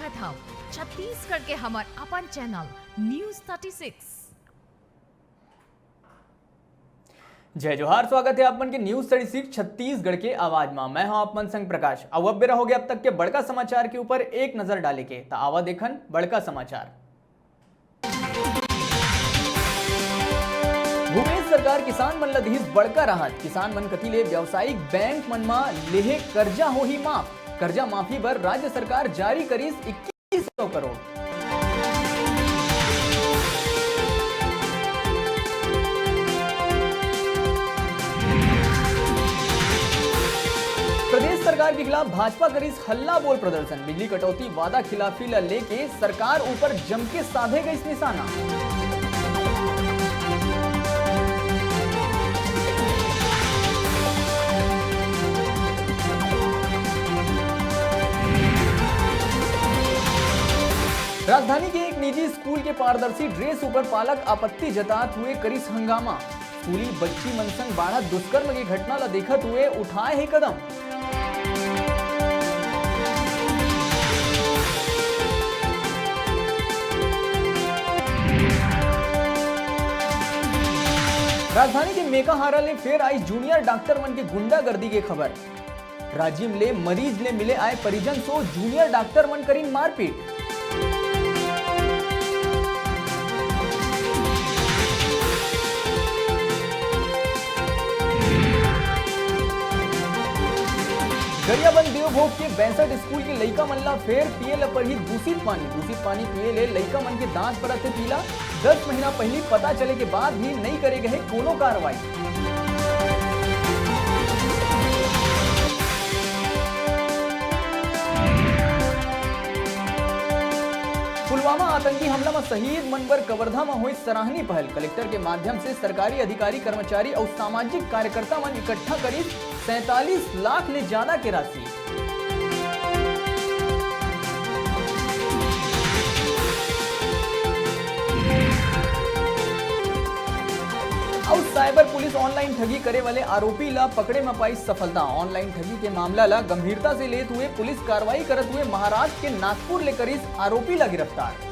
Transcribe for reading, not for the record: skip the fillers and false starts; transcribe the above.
देखत हव छत्तीसगढ़ के हमर अपन चैनल न्यूज 36। जय जोहार, स्वागत है आपमन के न्यूज 36 छत्तीसगढ़ के आवाज में। मैं हूं आपमन संग प्रकाश। अब बेरा हो गया अब तक के बड़का समाचार के ऊपर एक नजर डाले के। तो आवा देखन बड़का समाचार। भूपेश सरकार किसान मन ला दिहिस बड़का राहत। किसान मन कति ले व्यावसायिक बैंक मन मा लेहे कर्जा होही माफ। कर्जा माफी बर राज्य सरकार जारी करिस 2100 करोड़। प्रदेश सरकार के खिलाफ भाजपा करिस हल्ला बोल प्रदर्शन। बिजली कटौती वादा खिलाफी ला लेके सरकार ऊपर जम के साधे गई निशाना। राजधानी के एक निजी स्कूल के पारदर्शी ड्रेस ऊपर पालक आपत्ति जतात हुए करिस हंगामा। स्कूली बच्ची मन संग बाढ़ दुष्कर्म की घटना ला देखत हुए उठाए है कदम। राजधानी के मेकाहारा ले फिर आई जूनियर डॉक्टर मन के गुंडागर्दी के खबर। राजिम ले मरीज ले मिले आए परिजन सो जूनियर डॉक्टर मन करीन मारपीट। गरियाबंद देवभोग के 62 स्कूल के लइका मन ला फेर पिए ला पड़ही दूषित पानी पिए ले लइका मन के दांत परत है पीला। 10 महीना पहले पता चले के बाद भी नहीं करे गए कोनो कार्रवाई। पुलवामा आतंकी हमला में शहीद मन बर कवर्धा में हुई सराहनीय पहल। कलेक्टर के माध्यम से सरकारी अधिकारी, कर्मचारी और सामाजिक कार्यकर्ता मन इकट्ठा करीब 47 लाख ले ज्यादा के राशि। और साइबर पुलिस ऑनलाइन ठगी करे वाले आरोपी ला पकड़े में पाई सफलता। ऑनलाइन ठगी के मामला ला गंभीरता से लेते हुए पुलिस कार्रवाई करते हुए महाराष्ट्र के नागपुर ले करीस आरोपी ला गिरफ्तार।